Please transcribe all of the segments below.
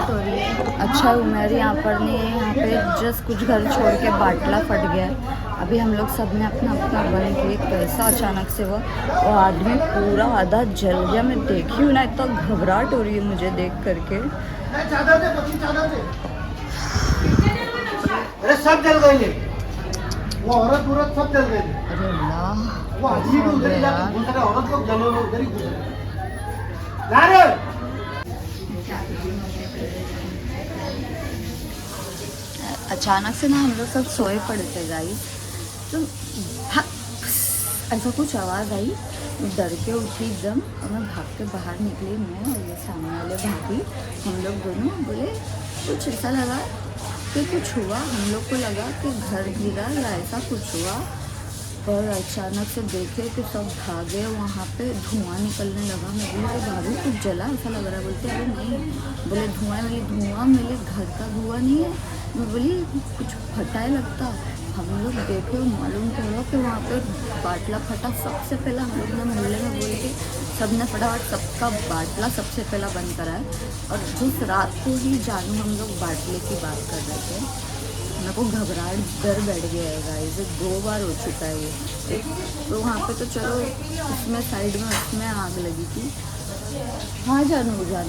घबराहट हो रही है। अच्छा उमेर यहाँ पर नहीं है, यहाँ पे जस्ट कुछ घर छोड़ के बाटला फट गया है। अभी हम लोग सब ने अपना अपना बन के कैसा अचानक से वो आदमी पूरा आधा जल गया। मैं देखी हूँ ना, इतना घबराहट हो रही है मुझे देख करके। अरे सब जल गए, वो औरत सब जल गए। अरे अल्लाह, वो आदमी भी उधर ही जाके घुस रहा, औरत लोग जले हुए उधर ही घुस रहे। अचानक से ना हम लोग सब सोए पड़े थे गाइस, तो ऐसा कुछ आवाज़ आई, डर के उठी एकदम और मैं भाग के बाहर निकली। मैं और ये सामने वाले भाभी, हम लोग दोनों बोले कुछ ऐसा लगा कि कुछ हुआ। हम लोग को लगा कि घर गिरा या ऐसा कुछ हुआ, पर अचानक से देखे कि सब भागे। वहाँ पे धुआं निकलने लगा। मैं बोली तो भाभी कुछ जला ऐसा लग रहा है। बोलते अरे नहीं। बोले धुआं मिले, घर का धुआं नहीं है। मैं बोली कुछ फटा है लगता। हम लोग देखे, मालूम पड़ा कि वहाँ पे बाटला फटा। सबसे पहला हम लोग ने मोहल्ले में बोल के सब ने फटाफट सबका बाटला सबसे पहला बंद करा है। और जिस रात को ही जानू हम लोग बाटले की बात कर रहे थे, मेरे को घबराहट डर बैठ गया है गाइस। 2 बार हो चुका है ये। तो वहाँ पे तो चलो उसमें साइड में उसमें आग लगी थी। हाँ जानू है।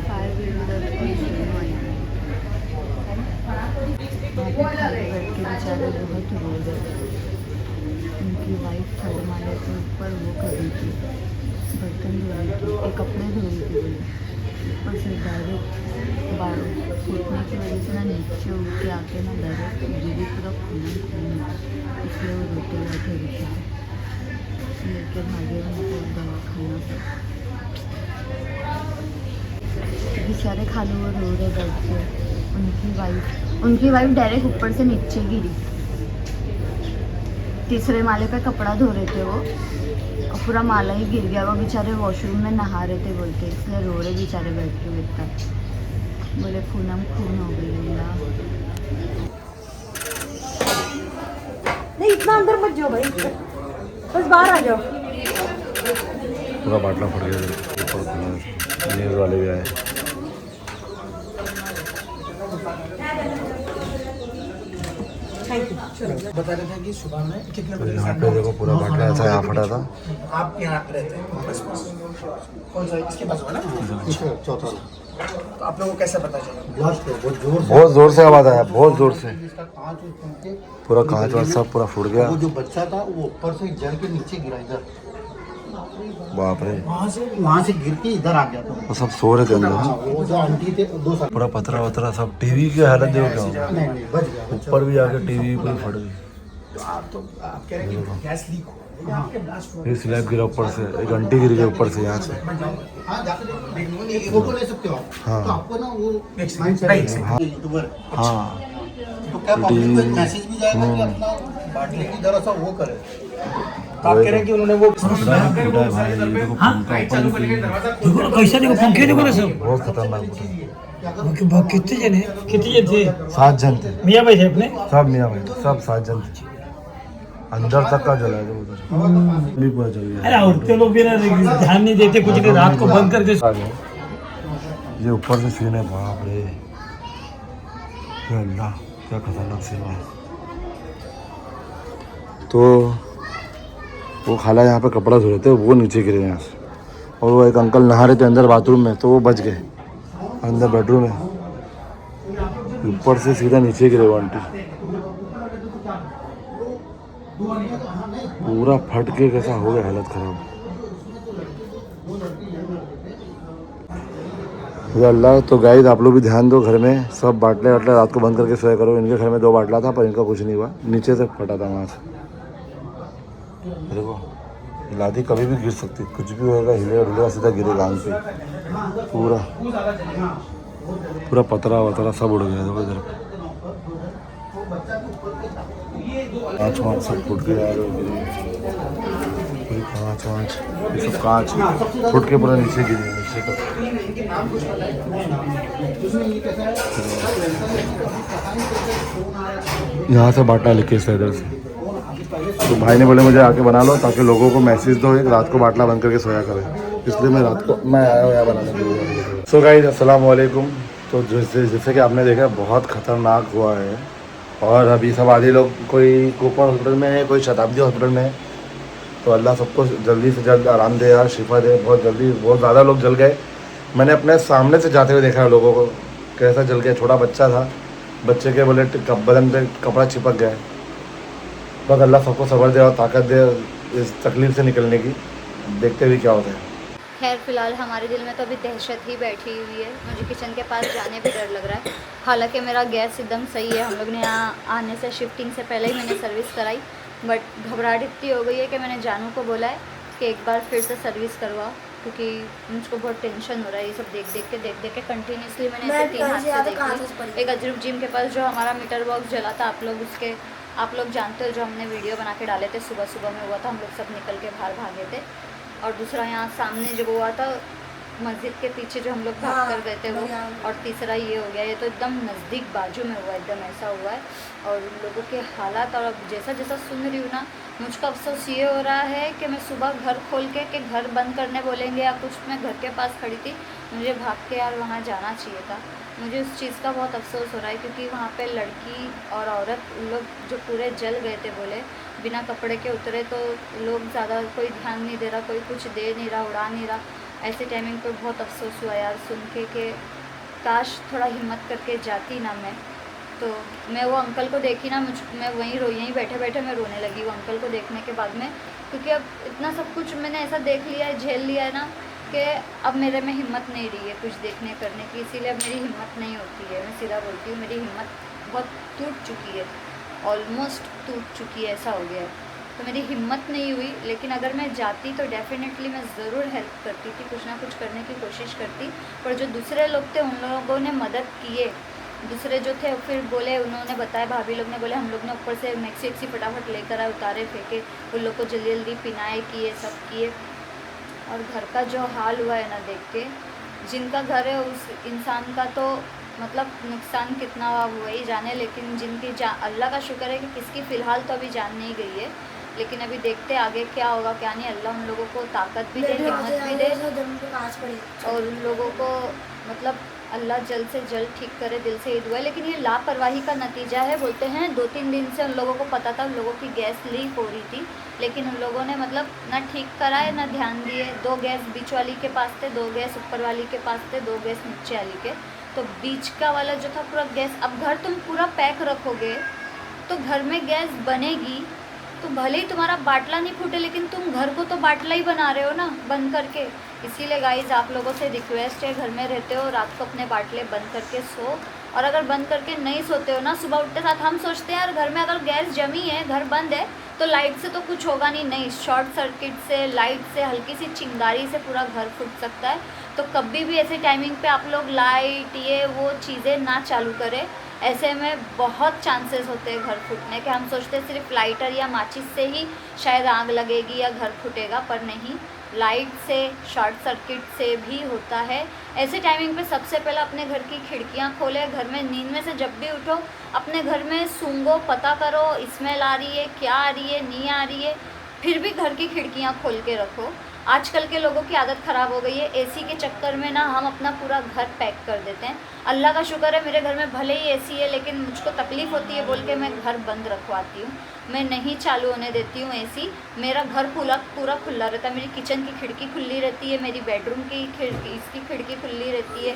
फायर ब्रिगेड के बेचारे बहुत रो गए। उनकी वाइफ थर्ड माले के ऊपर वो कर रही थी, बर्तन धो रही थी, कपड़े धो रही थी। बोले ऊपर से डायरेक्ट बाढ़ फूटने की वजह से ना नीचे उड़ के आके ना डायरेक्ट गिरी, पूरा खून, इसलिए वो रोते बैठे लेके भागे उनको दवाखाना से। बेचारे खाली वो रो रहे बैठ के। उनकी वाइफ डायरेक्ट ऊपर से नीचे गिरी। 3रे माले पे कपड़ा धो रहे थे वो, और पूरा माला ही गिर गया। वो बेचारे वॉशरूम में नहा रहे थे बोलते, इसलिए रो रहे बेचारे बैठ के बेटा। बोले खून हो गई। नहीं इतना अंदर मत जाओ भाई, बस बाहर आ जाओ। पूरा बाटला फट गया, न्यूज़ वाले भी आए। बता रहे थे कि सुबह में कितने तो बजे यहाँ पे देखो पूरा बाटला ऐसा यहाँ फटा था। आप यहाँ रहते हैं बस कौन सा इसके पास हुआ ना, चौथा। तो आप लोगों को कैसे पता चला? बहुत जोर से आवाज़ आया, बहुत जोर से। पूरा कांच वाच सब पूरा फूट गया। वो जो बच्चा था वो ऊपर से जल के नीचे गिरा इधर। बाप रे, वहाँ से गिर के इधर आ गया था। वो सब सो रहे थे अंदर। वो जो आंटी थे 2 साल। पूरा पथरा वथरा सब। टीवी की हालत देखो क्या होगा। नहीं बच गया। ऊपर भी आके टीवी पूरी फट गई। तो आप कह रहे हैं कि गैस लीक हो आपके ब्लास्ट हो। फिर स्लैब गिरा ऊपर से, एक घंटी गिर गई ऊपर से यहाँ से। हाँ जाकर एक फोटो ले सकते हो आप। हाँ। तो आपको ना वो यूट्यूबर। हाँ तो क्या पब्लिक को एक मैसेज भी जाएगा कि अपना बाटले की तरह सा वो करे। आप कह रहे हैं कि उन्होंने वो कैसा देखो पंखे देखो ना सब। बहुत खतरनाक कितने जने थे? 7 जन थे। मियाँ भाई थे अपने? सब मियाँ भाई सब 7 जन थे। अंदर तक का जला है उधर भी पूरा जल गया। अरे उठते लोग भी ना ध्यान नहीं देते कुछ नहीं, रात को बंद करके। ये ऊपर से सीन है, बाप रे अल्लाह क्या खतरनाक सीन है। तो वो खाला यहाँ पे कपड़ा धो रहे थे, वो नीचे गिरे यहाँ से। और वो एक अंकल नहा रहे थे अंदर बाथरूम में, तो वो बच गए अंदर बेडरूम में। ऊपर से सीधा नीचे गिरे वो आंटी। पूरा फट के कैसा हो गया, हालत खराब। अल्लाह। तो गाइस आप लोग भी ध्यान दो, घर में सब बाटले वाटले रात को बंद करके सोया करो। इनके घर में 2 बाटला था पर इनका कुछ नहीं हुआ, नीचे से फटा था वहाँ से। देखो लादी कभी भी गिर सकती, कुछ भी होएगा, हिलेगा डुलेगा सीधा गिरेगा आंग पे। पूरा पतरा वतरा सब उड़ गया। देखो इधर कांच वाँच सब फूट गया। पूरी कांच वाँच, ये सब कांच फूट के पूरा नीचे गिरी, नीचे तक। यहाँ से बाटा लिखे इधर से तो भाई ने बोले मुझे आके बना लो ताकि लोगों को मैसेज दो, एक रात को बाटला बंद करके सोया करें, इसलिए मैं रात को आया हूँ यहाँ बनाने के लिए। सो गाइस अस्सलाम वालेकुम। तो जैसे कि आपने देखा बहुत ख़तरनाक हुआ है, और अभी सब आधे लोग कोई कोपा हॉस्पिटल में है, कोई शताब्दी हॉस्पिटल में है। तो अल्लाह सबको जल्दी से जल्द आराम दे यार, शिफा दे। बहुत जल्दी बहुत ज़्यादा लोग जल गए, मैंने अपने सामने से जाते हुए देखा है लोगों को कैसा जल गया। छोटा बच्चा था, बच्चे के बोले बदन पे कपड़ा चिपक गया। बस अल्लाह सबको सब्र दे और ताकत दे इस तकलीफ से निकलने की, देखते हुए क्या होता है। खैर फिलहाल हमारे दिल में तो अभी दहशत ही बैठी हुई है, मुझे किचन के पास जाने भी डर लग रहा है। हालांकि मेरा गैस एकदम सही है, हम लोग ने यहाँ आने से शिफ्टिंग से पहले ही मैंने सर्विस कराई, बट घबराहट इतनी हो गई है कि मैंने जानू को बोला है कि एक बार फिर से सर्विस करवाओ, क्योंकि मुझको बहुत टेंशन हो रहा है ये सब देख देख के कंटिन्यूसली। मैंने ऐसे 3 हाथ से देख ली। एक अजरूब जिम के पास जो हमारा मीटर बॉक्स जला था, आप लोग जानते हो, जो हमने वीडियो बना के डाले थे, सुबह सुबह में हुआ था, हम लोग सब निकल के बाहर भागे थे। और दूसरा यहाँ सामने जब हुआ था मस्जिद के पीछे जो हम लोग भाग कर गए थे वो, और तीसरा ये हो गया, ये तो एकदम नज़दीक बाजू में हुआ, एकदम ऐसा हुआ है। और उन लोगों के हालात, और अब जैसा जैसा सुन रही हूँ ना, मुझको अफसोस ये हो रहा है कि मैं सुबह घर खोल के कि घर बंद करने बोलेंगे या कुछ, मैं घर के पास खड़ी थी, मुझे भाग के यार वहाँ जाना चाहिए था। मुझे उस चीज़ का बहुत अफसोस हो रहा है, क्योंकि वहाँ पे लड़की और औरत लोग जो पूरे जल गए थे, बोले बिना कपड़े के उतरे, तो लोग ज़्यादा कोई ध्यान नहीं दे रहा, कोई कुछ दे नहीं रहा, उड़ा नहीं रहा। ऐसे टाइमिंग पे बहुत अफसोस हुआ यार सुन के कि काश थोड़ा हिम्मत करके जाती ना मैं। तो मैं वो अंकल को देखी ना, मैं यहीं बैठे बैठे मैं रोने लगी वो अंकल को देखने के बाद में, क्योंकि अब इतना सब कुछ मैंने ऐसा देख लिया है, झेल लिया है ना, कि अब मेरे में हिम्मत नहीं रही है कुछ देखने करने की। इसीलिए अब मेरी हिम्मत नहीं होती है, मैं सीधा बोलती हूँ, मेरी हिम्मत बहुत टूट चुकी है, ऑलमोस्ट टूट चुकी है, ऐसा हो गया है। तो मेरी हिम्मत नहीं हुई, लेकिन अगर मैं जाती तो डेफिनेटली मैं ज़रूर हेल्प करती थी, कुछ ना कुछ करने की कोशिश करती। पर जो दूसरे लोग थे उन लोगों ने मदद किए, दूसरे जो थे फिर बोले, उन्होंने बताया, भाभी लोग ने बोले हम लोग ने ऊपर से मैक्सी फटाफट लेकर आए, उतारे, फेंके, उन लोग को जल्दी जल्दी पिनाए, किए, सब किए। और घर का जो हाल हुआ है ना देख के, जिनका घर है उस इंसान का तो मतलब नुकसान कितना हुआ वही जाने, लेकिन जिनकी अल्लाह का शुक्र है कि किसकी फ़िलहाल तो अभी जान नहीं गई है, लेकिन अभी देखते आगे क्या होगा क्या नहीं। अल्लाह उन लोगों को ताकत भी दे, हिम्मत भी दे, और उन लोगों को मतलब अल्लाह जल्द से जल्द ठीक करे, दिल से ही दुआ है। लेकिन ये लापरवाही का नतीजा है, बोलते हैं 2-3 दिन से उन लोगों को पता था, उन लोगों की गैस लीक हो रही थी, लेकिन उन लोगों ने मतलब ना ठीक कराए ना ध्यान दिए। 2 गैस बीच वाली के पास थे, 2 गैस ऊपर वाली के पास थे, 2 गैस नीचे वाली के, तो बीच का वाला जो था पूरा गैस। अब घर तुम पूरा पैक रखोगे तो घर में गैस बनेगी, तो भले ही तुम्हारा बाटला नहीं फूटे, लेकिन तुम घर को तो बाटला ही बना रहे हो ना बंद करके। इसीलिए गाइज आप लोगों से रिक्वेस्ट है, घर में रहते हो रात को अपने बाटले बंद करके सो, और अगर बंद करके नहीं सोते हो ना, सुबह उठते साथ हम सोचते हैं यार घर में अगर गैस जमी है, घर बंद है, तो लाइट से तो कुछ होगा नहीं, शॉर्ट सर्किट से, लाइट से, हल्की सी चिंगारी से पूरा घर फूट सकता है। तो कभी भी ऐसे टाइमिंग पे आप लोग लाइट ये वो चीज़ें ना चालू करें, ऐसे में बहुत चांसेस होते हैं घर फूटने के। हम सोचते हैं सिर्फ लाइटर या माचिस से ही शायद आग लगेगी या घर फूटेगा, पर नहीं, लाइट से, शॉर्ट सर्किट से भी होता है। ऐसे टाइमिंग पे सबसे पहले अपने घर की खिड़कियां खोले, घर में नींद में से जब भी उठो अपने घर में सूंघो, पता करो स्मेल आ रही है, क्या आ रही है, नहीं आ रही है, फिर भी घर की खिड़कियां खोल के रखो। आजकल के लोगों की आदत ख़राब हो गई है, एसी के चक्कर में ना हम अपना पूरा घर पैक कर देते हैं। अल्लाह का शुक्र है मेरे घर में भले ही एसी है, लेकिन मुझको तकलीफ़ होती है बोल के मैं घर बंद रखवाती हूँ, मैं नहीं चालू होने देती हूँ एसी। मेरा घर पूरा खुला रहता है, मेरी किचन की खिड़की खुली रहती है, मेरी बेडरूम की खिड़की, इसकी खिड़की खुली रहती है,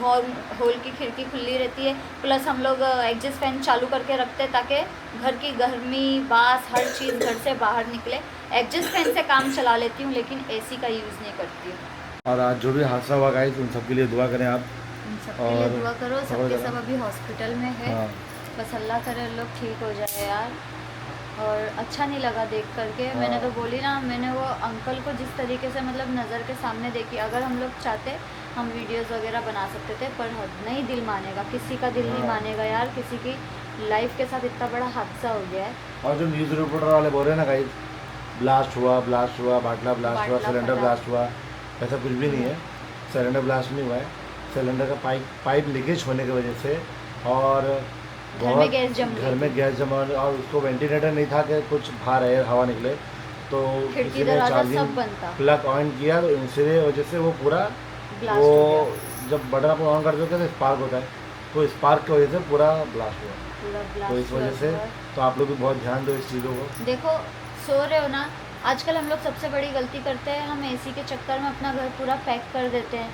हॉल की खिड़की खुली रहती है। प्लस हम लोग एग्जॉस्ट फैन चालू करके रखते हैं ताकि घर की गर्मी, बास, हर चीज़ घर से बाहर निकले। एग्जॉस्ट फैन से काम चला लेती हूँ, लेकिन एसी का यूज़ नहीं करती हूँ। और आज जो भी हादसा हुआ गाइस, उन सबके लिए दुआ करें आप, सबके लिए दुआ करो, सबके सब अभी हॉस्पिटल में है। हाँ। बस अल्लाह करे लोग ठीक हो जाए यार। और अच्छा नहीं लगा देख करके, मैंने तो बोली ना, मैंने वो अंकल को जिस तरीके से मतलब नज़र के सामने देखी, अगर हम लोग चाहते हम वीडियोस वगैरह बना सकते थे, पर नहीं दिल मानेगा, किसी का दिल नहीं मानेगा यार, किसी की लाइफ के साथ इतना बड़ा हादसा हो गया है। और जो न्यूज़ रिपोर्टर वाले बोल रहे हैं ना गाइस, ब्लास्ट हुआ, बाटला ब्लास्ट हुआ, सिलेंडर ब्लास्ट हुआ, ऐसा कुछ भी नहीं है। सिलेंडर ब्लास्ट नहीं हुआ है, सिलेंडर का पाइप लीकेज होने की वजह से और घर में बहुत गैस जम घर गई में गैस जमा और उसको वेंटिलेटर नहीं था कि कुछ बाहर आए हवा निकले, तो खिड़की किसी ने दरवाजा सब चार्जिंग बंद था, प्लग ऑन किया, तो इसलिए वजह से वो पूरा ब्लास्ट वो हो गया, जब बटन आप ऑन करते हो तो स्पार्क होता है, तो स्पार्क की वजह से पूरा ब्लास्ट हुआ। पूरा तो इस ब्लास्ट वजह से हुआ। तो आप लोग भी बहुत ध्यान दो इस चीज़ों को। देखो सो रहे हो ना, आजकल हम लोग सबसे बड़ी गलती करते हैं, हम एसी के चक्कर में अपना घर पूरा पैक कर देते हैं,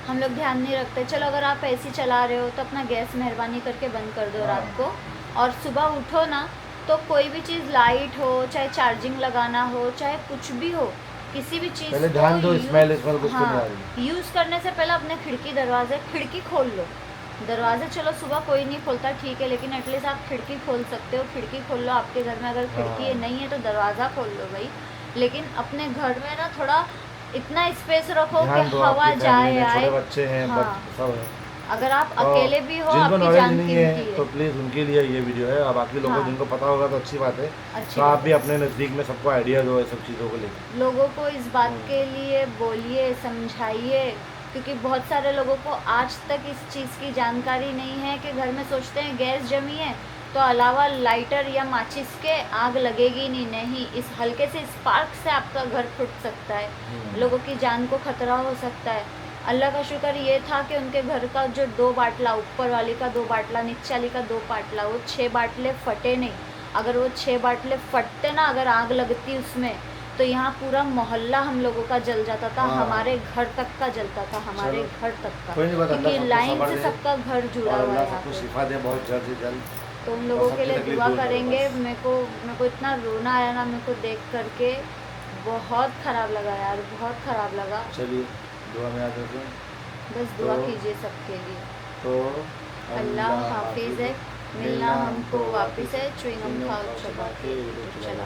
हम लोग ध्यान नहीं रखते। चलो अगर आप एसी चला रहे हो तो अपना गैस मेहरबानी करके बंद कर दो रात को, और सुबह उठो ना तो कोई भी चीज़ लाइट हो, चाहे चार्जिंग लगाना हो, चाहे कुछ भी हो, किसी भी चीज़ पहले को ध्यान दो, स्मेल कुछ हाँ, नहीं आ रही। यूज़ करने से पहले अपने खिड़की खोल लो। दरवाजे चलो सुबह कोई नहीं खोलता, ठीक है, लेकिन एटलीस्ट आप खिड़की खोल सकते हो, खिड़की खोल लो। आपके घर में अगर खिड़की हाँ। नहीं है तो दरवाज़ा खोल लो भाई, लेकिन अपने घर में ना थोड़ा इतना स्पेस रखो ध्यान कि दो, हवा आपकी जाए फैमिली में आए। छोटे बच्चे हैं, हाँ। सब है। अगर आप तो अकेले भी हो, जिनको आपकी नॉलेज जान नहीं कीमती है है। तो प्लीज़ उनके लिए ये वीडियो है, और बाकी लोगों हाँ। जिनको पता होगा तो अच्छी बात है। अच्छी तो आप बात भी है। अपने नज़दीक में सबको आइडिया दो ये सब चीज़ों को लेकर। लोगों को इस बात के लिए बोलिए, समझाइए, क्योंकि बहुत सारे लोगों को आज तक इस चीज़ की जानकारी नहीं है कि घर में सोचते हैं गैस जमी है तो अलावा लाइटर या माचिस के आग लगेगी नहीं, इस हल्के से स्पार्क से आपका घर फूट सकता है, लोगों की जान को खतरा हो सकता है। अल्लाह का शुक्र ये था कि उनके घर का जो 2 बाटला, ऊपर वाली का 2 बाटला, नीचे वाली का 2 बाटला, वो 6 बाटले फटे नहीं। अगर वो 6 बाटले फटते ना, अगर आग लगती उसमें, तो यहाँ पूरा मोहल्ला हम लोगों का जल जाता था। हाँ। हमारे घर तक का जलता था, हमारे चलो। घर तक का, कोई नहीं बात, अल्लाह क्योंकि सबको लाइन सब्र से दे। सबका घर जुड़ा और हुआ अल्लाह है यहाँ सबको पे। शिफा दे बहुत जल्द से जल्द। तो उन लोगों और के लिए सबकी दुआ तकलीफ दूर करो करेंगे। बस। मेरे को इतना रोना आया ना, मेरे को देख करके बहुत ख़राब लगा यार, बहुत ख़राब लगा। चलिए दुआ में याद रखें। बस दुआ तो- कीजिए सबके लिए। तो अल्लाह हाफिज़ है। मिलना हमको वापस है, च्युइंगम खाओ चबा के चला।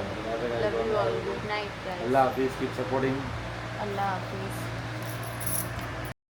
Love you all, good night guys. Allah हाफिज़, कीप सपोर्टिंग। अल्लाह हाफिज़।